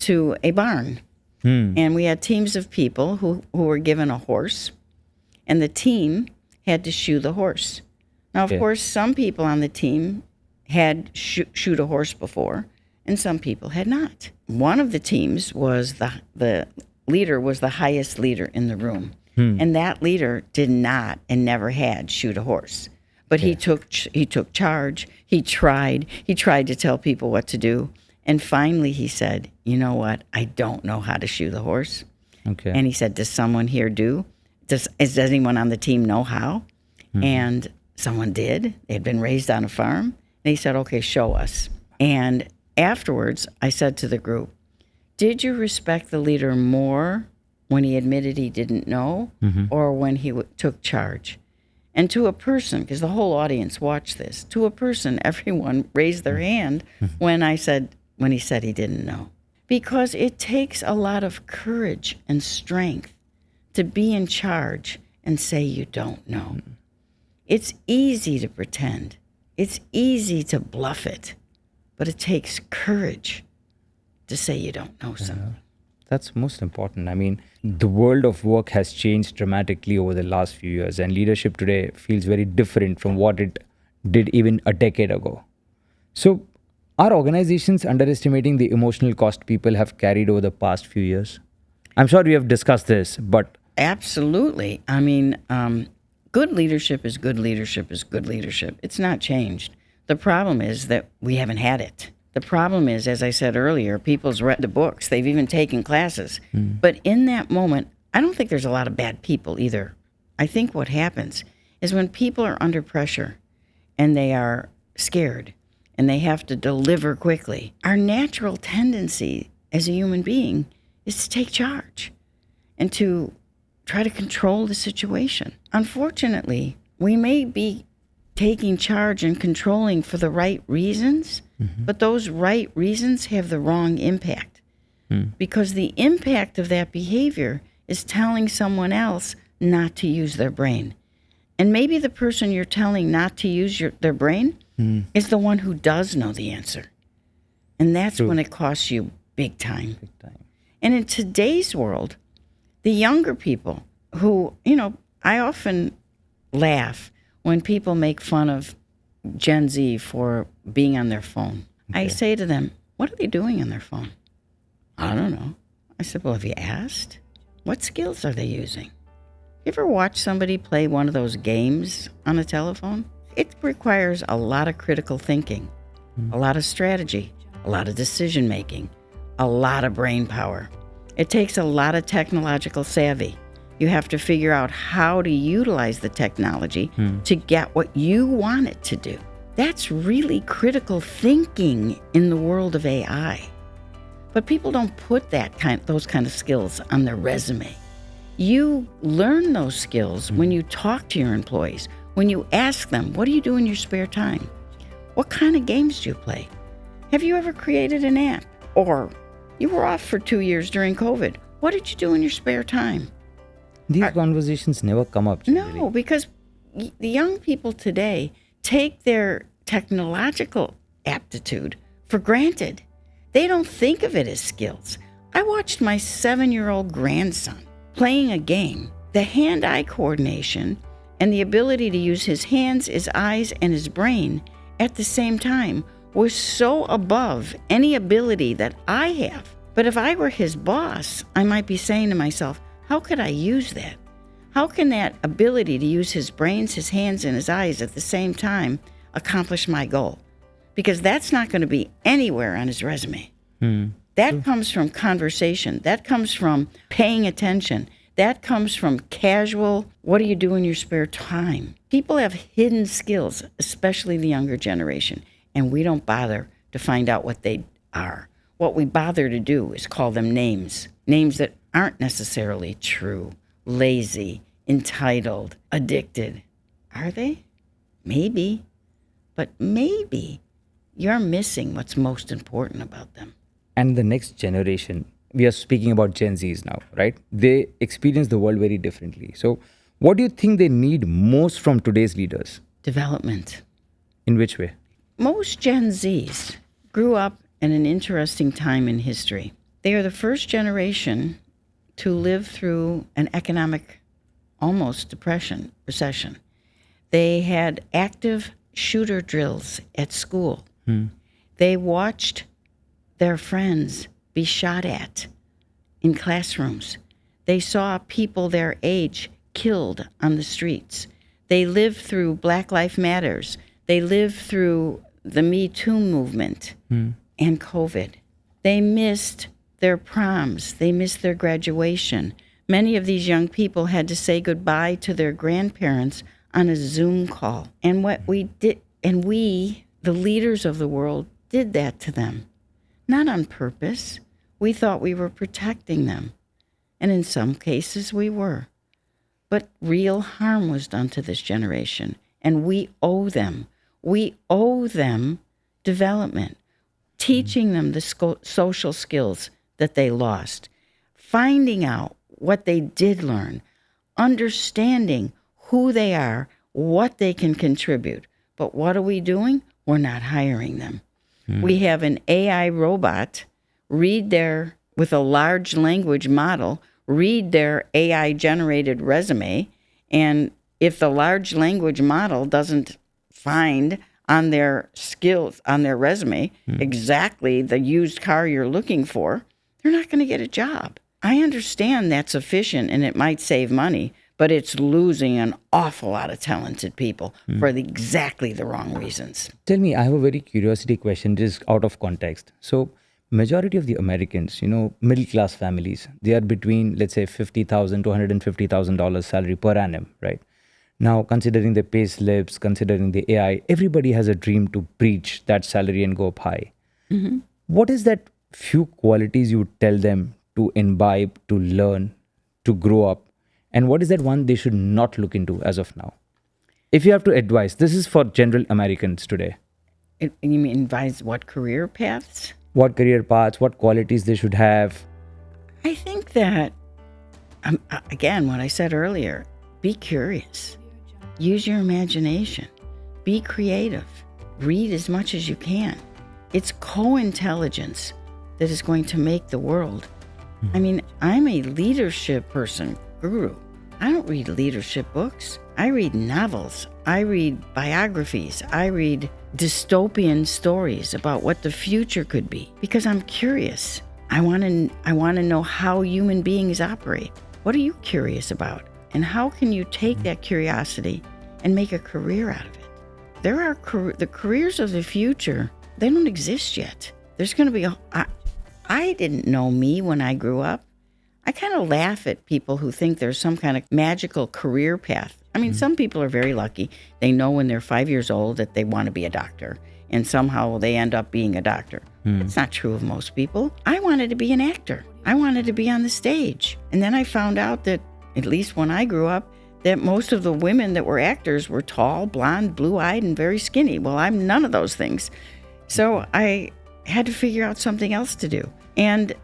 to a barn. And we had teams of people who were given a horse, and the team had to shoe the horse. Now, of course, some people on the team had shoed a horse before, and some people had not. One of the teams was the leader was the highest leader in the room. And that leader did not and never had shoed a horse. But he took charge. He tried to tell people what to do. And finally he said, "You know what? I don't know how to shoe the horse." Okay. And he said, "Does someone here do? Does anyone on the team know how?" And someone did. They had been raised on a farm. And he said, "Okay, show us." And afterwards, I said to the group, "Did you respect the leader more when he admitted he didn't know or when he took charge?" And to a person, because the whole audience watched this, to a person, everyone raised their hand when he said he didn't know. Because it takes a lot of courage and strength to be in charge and say you don't know. It's easy to pretend. It's easy to bluff it. But it takes courage to say you don't know something. That's most important. I mean, the world of work has changed dramatically over the last few years, and leadership today feels very different from what it did even a decade ago. So, are organizations underestimating the emotional cost people have carried over the past few years? I'm sure we have discussed this, but... Absolutely. I mean, good leadership is good leadership is good leadership. It's not changed. The problem is that we haven't had it. The problem is, as I said earlier, people's read the books. They've even taken classes. But in that moment, I don't think there's a lot of bad people either. I think what happens is when people are under pressure and they are scared and they have to deliver quickly. Our natural tendency as a human being is to take charge and to try to control the situation. Unfortunately, we may be taking charge and controlling for the right reasons, but those right reasons have the wrong impact. Because the impact of that behavior is telling someone else not to use their brain. And maybe the person you're telling not to use their brain is the one who does know the answer. And that's when it costs you big time. And in today's world, the younger people who, I often laugh when people make fun of Gen Z for being on their phone. I say to them, what are they doing on their phone? I don't know. I said, well, have you asked? What skills are they using? You ever watch somebody play one of those games on a telephone? It requires a lot of critical thinking, a lot of strategy, a lot of decision making, a lot of brain power. It takes a lot of technological savvy. You have to figure out how to utilize the technology to get what you want it to do. That's really critical thinking in the world of AI. But people don't put those kind of skills on their resume. You learn those skills when you talk to your employees, when you ask them, what do you do in your spare time? What kind of games do you play? Have you ever created an app? Or you were off for 2 years during COVID. What did you do in your spare time? These conversations never come up. Generally. No, because the young people today take their technological aptitude for granted. They don't think of it as skills. I watched my 7-year-old grandson playing a game. The hand-eye coordination and the ability to use his hands, his eyes, and his brain at the same time was so above any ability that I have. But if I were his boss, I might be saying to myself, how could I use that? How can that ability to use his brains, his hands, and his eyes at the same time accomplish my goal? Because that's not going to be anywhere on his resume. That comes from conversation. That comes from paying attention. That comes from casual, what do you do in your spare time? People have hidden skills, especially the younger generation, and we don't bother to find out what they are. What we bother to do is call them names that aren't necessarily true, lazy, entitled, addicted. Are they? Maybe. But maybe you're missing what's most important about them. And the next generation, we are speaking about Gen Zs now, right? They experience the world very differently. So what do you think they need most from today's leaders? Development. In which way? Most Gen Zs grew up in an interesting time in history. They are the first generation to live through an economic, almost recession. They had active shooter drills at school. They watched their friends be shot at in classrooms. They saw people their age killed on the streets. They lived through Black Lives Matters. They lived through the Me Too movement and COVID. They missed their proms. They missed their graduation. Many of these young people had to say goodbye to their grandparents on a Zoom call. And we, the leaders of the world, did that to them. Not on purpose. We thought we were protecting them. And in some cases we were. But real harm was done to this generation. And we owe them development, teaching them the social skills that they lost, finding out what they did learn, understanding who they are, what they can contribute. But what are we doing? We're not hiring them. We have an AI robot with a large language model, read their AI-generated resume, and if the large language model doesn't find on their skills, on their resume, exactly the used car you're looking for, they're not going to get a job. I understand that's efficient and it might save money, but it's losing an awful lot of talented people for exactly the wrong reasons. Tell me, I have a very curiosity question, just out of context. So, majority of the Americans, middle class families, they are between, let's say, $50,000 to $150,000 salary per annum, right? Now, considering the pay slips, considering the AI, everybody has a dream to breach that salary and go up high. What is that few qualities you would tell them to imbibe, to learn, to grow up? And what is that one they should not look into as of now? If you have to advise, this is for general Americans today. You mean advise what career paths? What career paths, what qualities they should have? I think that, again, what I said earlier, be curious. Use your imagination. Be creative. Read as much as you can. It's co-intelligence that is going to make the world. I mean, I'm a leadership person, guru. I don't read leadership books. I read novels. I read biographies. I read dystopian stories about what the future could be because I'm curious. I want to know how human beings operate. What are you curious about? And how can you take that curiosity and make a career out of it? There are the careers of the future. They don't exist yet. There's going to be I didn't know me when I grew up. I kind of laugh at people who think there's some kind of magical career path. I mean, some people are very lucky. They know when they're 5 years old that they want to be a doctor, and somehow they end up being a doctor. It's not true of most people. I wanted to be an actor. I wanted to be on the stage. And then I found out that, at least when I grew up, that most of the women that were actors were tall, blonde, blue-eyed, and very skinny. Well, I'm none of those things. So I had to figure out something else to do. And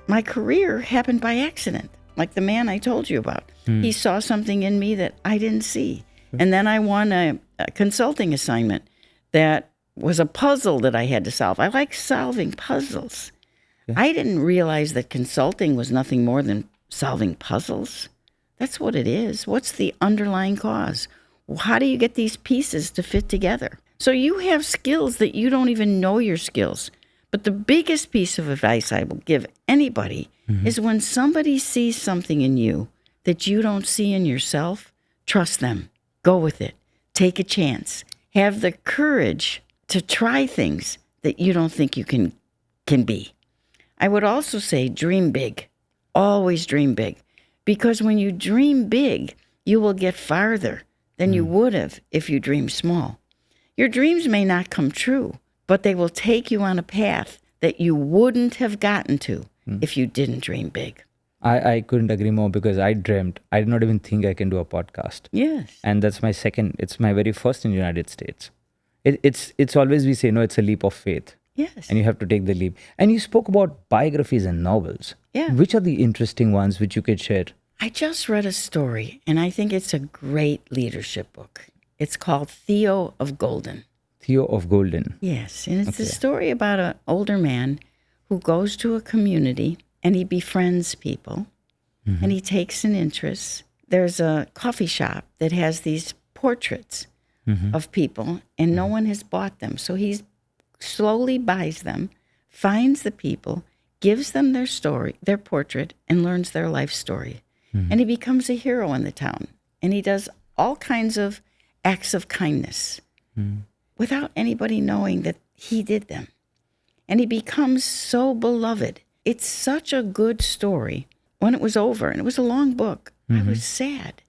my career happened by accident, like the man I told you about. He saw something in me that I didn't see. And then I won a consulting assignment that was a puzzle that I had to solve. I like solving puzzles. I didn't realize that consulting was nothing more than solving puzzles. That's what it is. What's the underlying cause? How do you get these pieces to fit together? So you have skills that you don't even know your skills. But the biggest piece of advice I will give anybody is when somebody sees something in you that you don't see in yourself, trust them. Go with it. Take a chance. Have the courage to try things that you don't think you can be. I would also say dream big. Always dream big. Because when you dream big, you will get farther than you would have if you dream small. Your dreams may not come true, but they will take you on a path that you wouldn't have gotten to if you didn't dream big. I couldn't agree more because I dreamt. I did not even think I can do a podcast. Yes. And that's my second. It's my very first in the United States. It's always we say, no, it's a leap of faith. Yes. And you have to take the leap. And you spoke about biographies and novels. Yeah. Which are the interesting ones which you could share? I just read a story, and I think it's a great leadership book. It's called Theo of Golden. Theo of Golden. Yes, and it's a story about an older man who goes to a community and he befriends people and he takes an interest. There's a coffee shop that has these portraits of people and no one has bought them. So he slowly buys them, finds the people, gives them their story, their portrait, and learns their life story. And he becomes a hero in the town. And he does all kinds of acts of kindness without anybody knowing that he did them. And he becomes so beloved. It's such a good story. When it was over, and it was a long book, I was sad.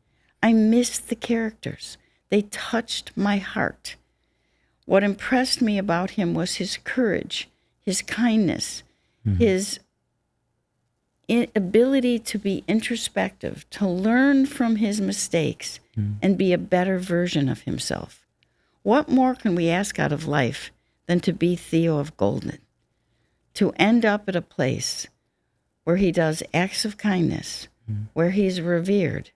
I missed the characters. They touched my heart. What impressed me about him was his courage, his kindness, his ability to be introspective, to learn from his mistakes and be a better version of himself. What more can we ask out of life than to be Theo of Golden? To end up at a place where he does acts of kindness, where he's revered,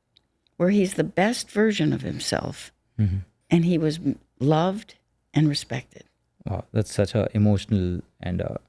where he's the best version of himself, and he was loved and respected. Wow, that's such an emotional and a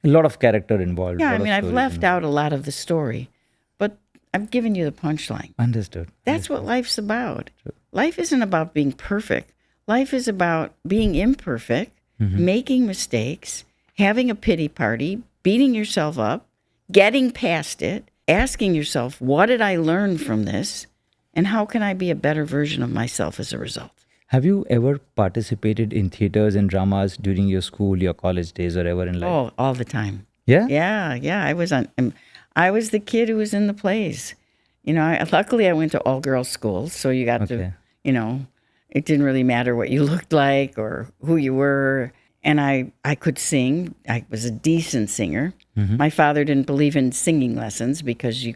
lot of character involved. Yeah, I mean, I've left out a lot of the story, but I've given you the punchline. Understood. That's what life's about. Life isn't about being perfect. Life is about being imperfect, making mistakes, having a pity party, beating yourself up, getting past it, asking yourself, what did I learn from this? And how can I be a better version of myself as a result? Have you ever participated in theaters and dramas during your school, your college days, or ever in life? Oh, all the time. Yeah? Yeah. I was the kid who was in the plays. You know, luckily I went to all-girls school, so you got to, It didn't really matter what you looked like or who you were. And I could sing. I was a decent singer. My father didn't believe in singing lessons because you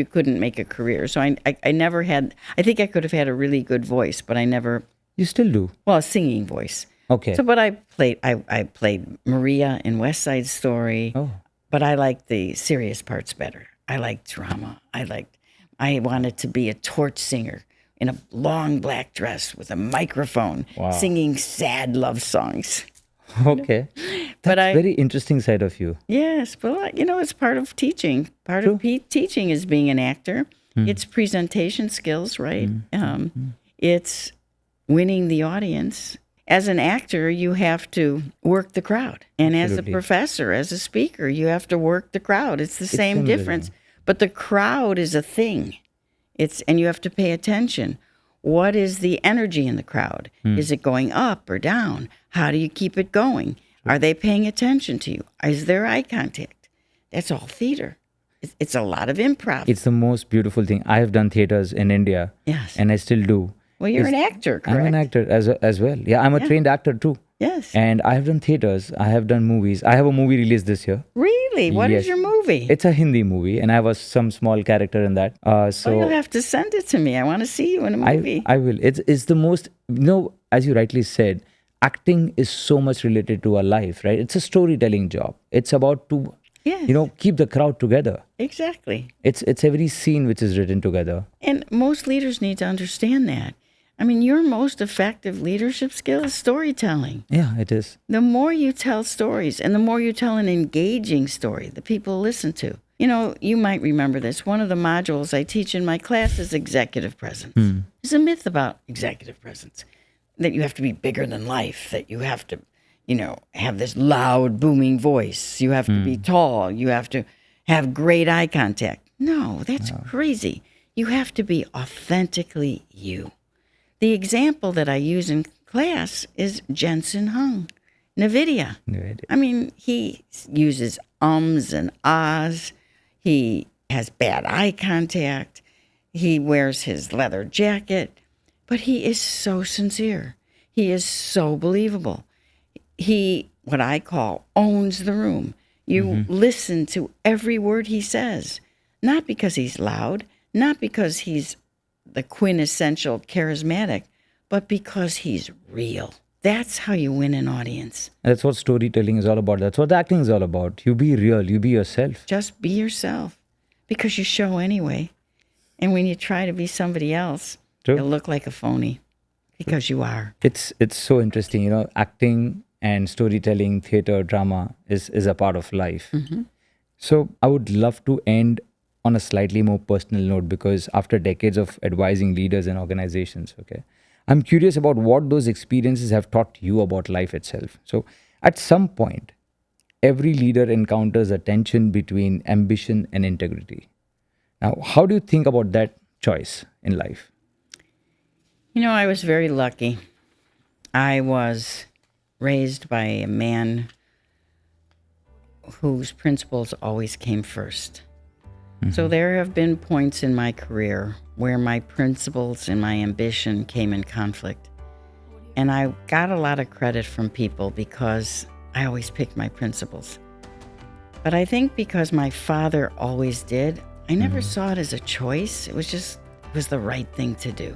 couldn't make a career. So I never had, I think I could have had a really good voice, but I never. You still do? Well, a singing voice. Okay. So, but I played Maria in West Side Story. Oh. But I liked the serious parts better. I liked drama. I wanted to be a torch singer in a long black dress with a microphone, singing sad love songs. Okay. That's very interesting side of you. Yes, but it's part of teaching. Part of teaching is being an actor. It's presentation skills, right? It's winning the audience. As an actor, you have to work the crowd. And as a professor, as a speaker, you have to work the crowd. It's the same difference. But the crowd is a thing. And you have to pay attention. What is the energy in the crowd? Is it going up or down? How do you keep it going? Are they paying attention to you? Is there eye contact? That's all theater. It's a lot of improv. It's the most beautiful thing. I have done theaters in India. Yes. And I still do. Well, you're an actor, correct? I'm an actor as well. Yeah, I'm a trained actor too. Yes. And I have done theaters. I have done movies. I have a movie released this year. Really? What is your movie? It's a Hindi movie, and I have some small character in that. So you'll have to send it to me. I want to see you in a movie. I will. It's the most, as you rightly said, acting is so much related to our life, right? It's a storytelling job. It's about to, keep the crowd together. Exactly. It's every scene which is written together. And most leaders need to understand that. I mean, your most effective leadership skill is storytelling. Yeah, it is. The more you tell stories and the more you tell an engaging story that people listen to. You might remember this. One of the modules I teach in my class is executive presence. There's a myth about executive presence, that you have to be bigger than life, that you have to, have this loud, booming voice. You have to be tall. You have to have great eye contact. No, that's crazy. You have to be authentically you. The example that I use in class is Jensen Hung, NVIDIA. I mean, he uses ums and ahs. He has bad eye contact. He wears his leather jacket. But he is so sincere. He is so believable. He, what I call, owns the room. You listen to every word he says, not because he's loud, not because he's the quintessential charismatic, but because he's real. That's how you win an audience. That's what storytelling is all about. That's what acting is all about. You be real. You be yourself. Just be yourself, because you show anyway. And when you try to be somebody else, you'll look like a phony, because you are. It's so interesting. Acting and storytelling, theater, drama is a part of life. So I would love to end on a slightly more personal note, because after decades of advising leaders and organizations, I'm curious about what those experiences have taught you about life itself. So at some point, every leader encounters a tension between ambition and integrity. Now, how do you think about that choice in life? I was very lucky. I was raised by a man whose principles always came first. So there have been points in my career where my principles and my ambition came in conflict. And I got a lot of credit from people because I always picked my principles. But I think because my father always did, I never saw it as a choice. It was the right thing to do.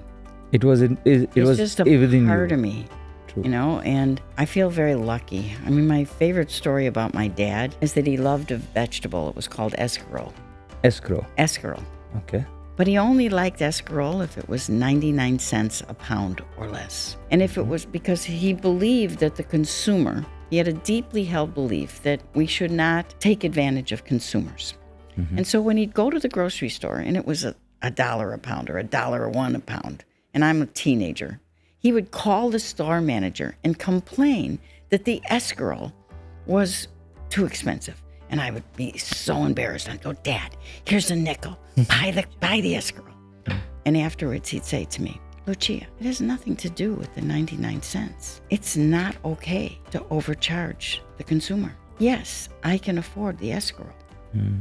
It was just a part of me. True. And I feel very lucky. I mean, my favorite story about my dad is that he loved a vegetable. It was called escarole. Escarole. Okay. But he only liked escarole if it was 99 cents a pound or less. And if it was because he believed that the consumer, he had a deeply held belief that we should not take advantage of consumers. And so when he'd go to the grocery store and it was $1 a pound or $1.01 a pound, and I'm a teenager, he would call the store manager and complain that the escarole was too expensive. And I would be so embarrassed. I'd go, Dad, here's a nickel. Buy the escarole. And afterwards, he'd say to me, Lucia, it has nothing to do with the 99 cents. It's not okay to overcharge the consumer. Yes, I can afford the escarole,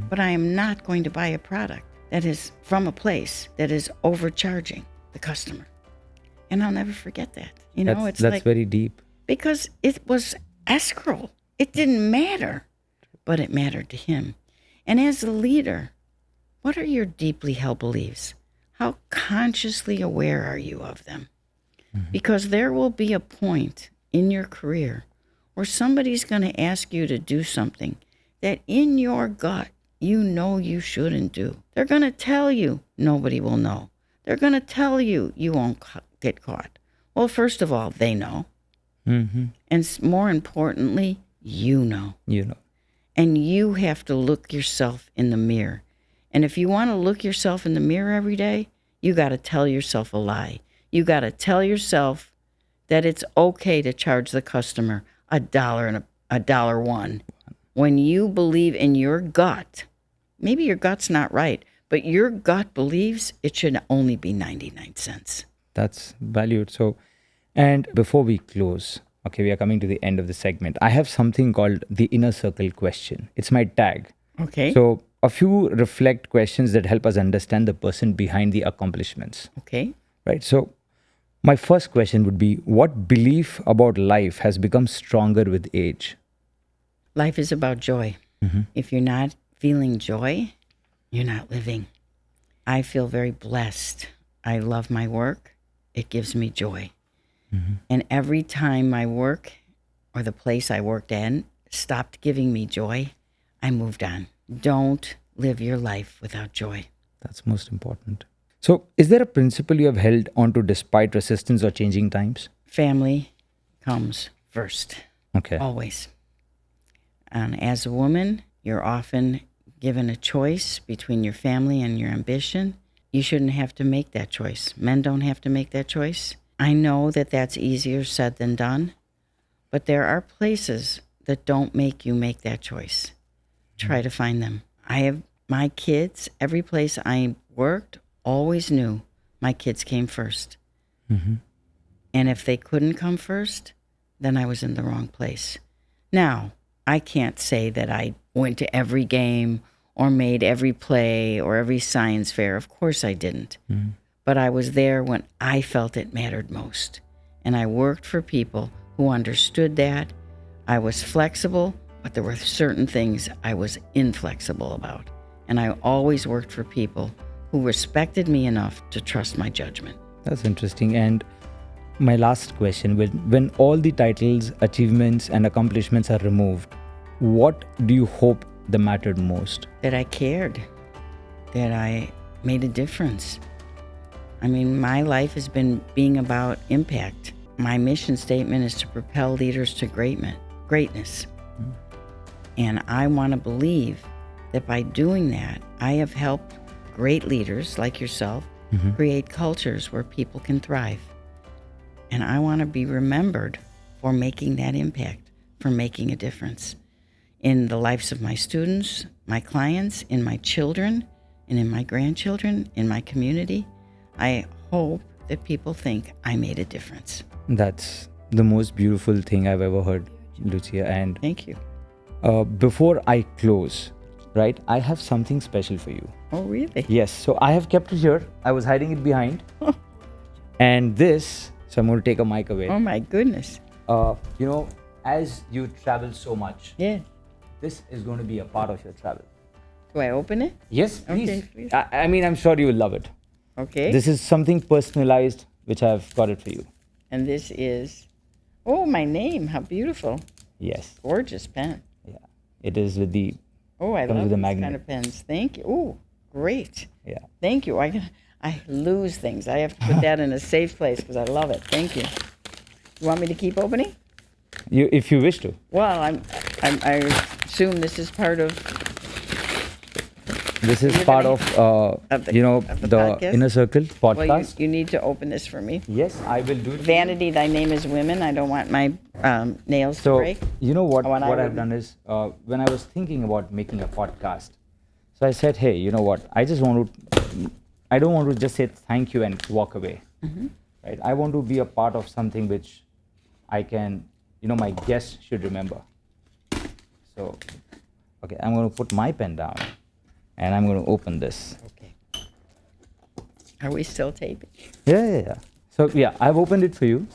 but I am not going to buy a product that is from a place that is overcharging the customer. And I'll never forget that. That's It's like, very deep. because it was escrow. It didn't matter, but it mattered to him. And as a leader, what are your deeply held beliefs? How consciously aware are you of them? Because there will be a point in your career where somebody's going to ask you to do something that in your gut you shouldn't do. They're going to tell you nobody will know. They're going to tell you you won't get caught. Well, first of all, they know. Mm-hmm. And more importantly, you know. You know. And you have to look yourself in the mirror. And if you want to look yourself in the mirror every day, you got to tell yourself a lie. You got to tell yourself that it's okay to charge the customer $1 and $1.01. When you believe in your gut, maybe your gut's not right, but your gut believes it should only be 99 cents. That's valued. So, and before we close, okay, we are coming to the end of the segment. I have something called the inner circle question. It's my tag. Okay. So, a few reflect questions that help us understand the person behind the accomplishments. Okay. Right. So, my first question would be, what belief about life has become stronger with age? Life is about joy. If you're not feeling joy, you're not living. I feel very blessed. I love my work. It gives me joy. And every time my work or the place I worked in stopped giving me joy, I moved on. Don't live your life without joy. That's most important. So, is there a principle you have held onto despite resistance or changing times? Family comes first, Okay. always. And as a woman, you're often given a choice between your family and your ambition. You shouldn't have to make that choice. Men don't have to make that choice. I know that that's easier said than done, but there are places that don't make you make that choice. Try to find them. I have my kids, every place I worked, always knew my kids came first. And if they couldn't come first, then I was in the wrong place. Now, I can't say that I went to every game or made every play or every science fair. Of course I didn't. But I was there when I felt it mattered most. And I worked for people who understood that. I was flexible, but there were certain things I was inflexible about. And I always worked for people who respected me enough to trust my judgment. That's interesting. And my last question, when all the titles, achievements, and accomplishments are removed, what do you hope that mattered most? That I cared, that I made a difference. I mean, my life has been being about impact. My mission statement is to propel leaders to greatness. And I want to believe that by doing that, I have helped great leaders like yourself create cultures where people can thrive. And I want to be remembered for making that impact, for making a difference in the lives of my students, my clients, in my children, and in my grandchildren, in my community. I hope that people think I made a difference. That's the most beautiful thing I've ever heard, Lucia. And Thank you. before I close, right, I have something special for you. Oh, really? Yes, so I have kept it here. I was hiding it behind. And this, so I'm going to take a mic away. Oh, my goodness. As you travel so much, Yeah. this is going to be a part of your travel. Do I open it? Yes, please. Okay, please. I mean, I'm sure you will love it. Okay. This is something personalized, which I've got it for you. And this is, oh, my name. How beautiful. Yes. Gorgeous pen. Yeah. It is with the, Oh, I Comes love with a these magnet. kind of pens. Thank you. Oh, great. yeah. Thank you. I lose things. I have to put that in a safe place because I love it. Thank you. You want me to keep opening? If you wish to. Well, I assume this is part of. This is You're part gonna- of, the the podcast? Inner Circle Well, podcast. you need to open this for me. Yes, I will do it. Vanity, thy name is women. I don't want my nails to So, break. you know what, Oh, and I what I've would- done is, when I was thinking about making a podcast, so I said, hey, you know what, I don't want to just say thank you and walk away, right? I want to be a part of something which I can, my guests should remember. So, okay, I'm going to put my pen down and I'm going to open this. Okay. Are we still taping? Yeah. So yeah, I've opened it for you.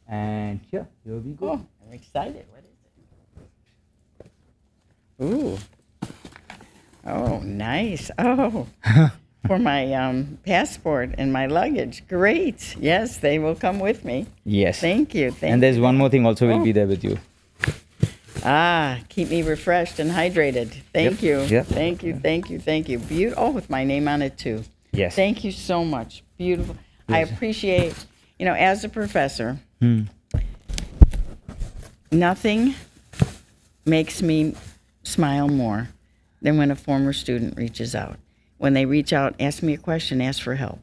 And yeah, here we go. Oh, I'm excited. What is it? Ooh. Oh, nice. Oh, for my passport and my luggage. Great. Yes, they will come with me. Yes. Thank you. And there's one more thing also will be there with you. Keep me refreshed and hydrated. Thank you. Yep. Thank you. Thank you. Thank you. Oh, with my name on it too. Yes. Thank you so much. Beautiful. I appreciate, as a professor, nothing makes me smile more than when a former student reaches out. When they reach out, ask me a question, ask for help,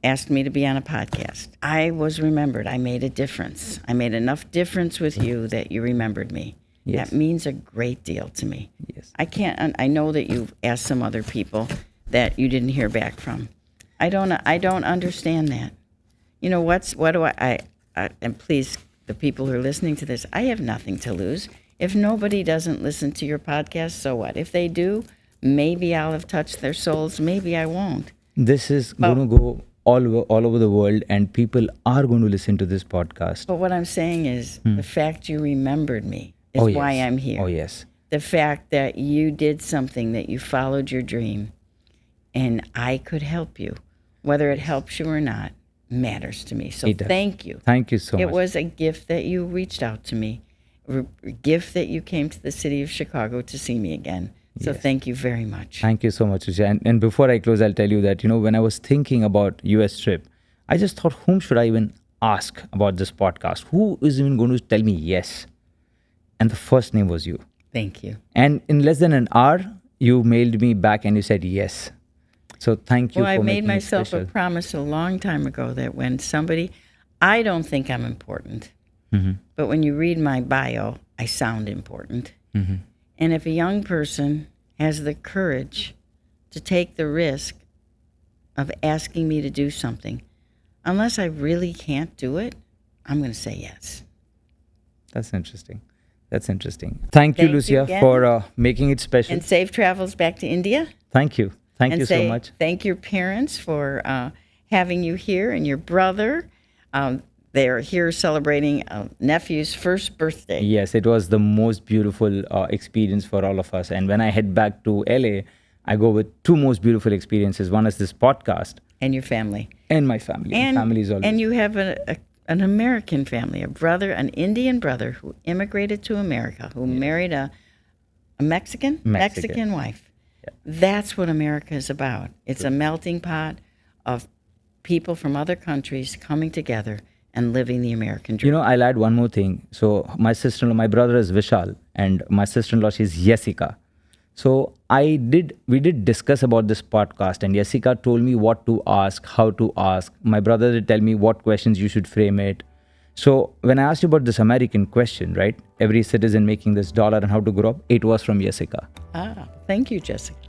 asked me to be on a podcast. I was remembered. I made a difference. I made enough difference with you that you remembered me. Yes. That means a great deal to me. Yes. I know that you've asked some other people that you didn't hear back from. I don't understand that. And please, the people who are listening to this, I have nothing to lose. If nobody doesn't listen to your podcast, so what? If they do, maybe I'll have touched their souls. Maybe I won't. This is going to go all over the world, and people are going to listen to this podcast. But what I'm saying is the fact you remembered me is why I'm here. Oh, yes. The fact that you did something, that you followed your dream, and I could help you, whether it helps you or not, matters to me. So thank you. Thank you so much. It was a gift that you reached out to me, a gift that you came to the city of Chicago to see me again. So thank you very much. Thank you so much, Lucia. And before I close, I'll tell you that, when I was thinking about US trip, I just thought, whom should I even ask about this podcast? Who is even going to tell me yes? And the first name was you. Thank you. And in less than an hour, you mailed me back and you said yes. So thank you for making it special. Well, I made myself a promise a long time ago that when I don't think I'm important, but when you read my bio, I sound important. And if a young person has the courage to take the risk of asking me to do something, unless I really can't do it, I'm going to say yes. That's interesting. Thank you, Lucia, for making it special. And safe travels back to India. Thank you. Thank you so much. Thank your parents for having you here, and your brother. They're here celebrating a nephew's first birthday. Yes, it was the most beautiful experience for all of us. And when I head back to LA, I go with two most beautiful experiences. One is this podcast. And your family. And my family. And family is always. And you have an American family, an Indian brother who immigrated to America, who married a Mexican wife. Yeah. That's what America is about. It's a melting pot of people from other countries coming together and living the American dream. I'll add one more thing. So my brother is Vishal, and my sister-in-law, she's Jessica. So we did discuss about this podcast, and Jessica told me what to ask, how to ask. My brother did tell me what questions you should frame it. So when I asked you about this American question, right? Every citizen making this dollar and how to grow up, it was from Jessica. Thank you, Jessica.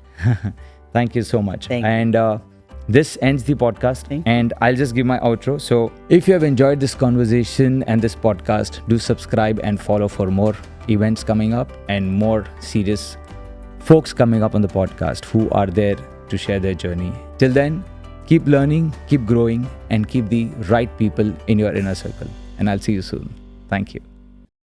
Thank you so much. Thank you. And this ends the podcast, and I'll just give my outro. So if you have enjoyed this conversation and this podcast, do subscribe and follow for more events coming up and more serious folks coming up on the podcast who are there to share their journey. Till then, keep learning, keep growing, and keep the right people in your inner circle. And I'll see you soon. Thank you.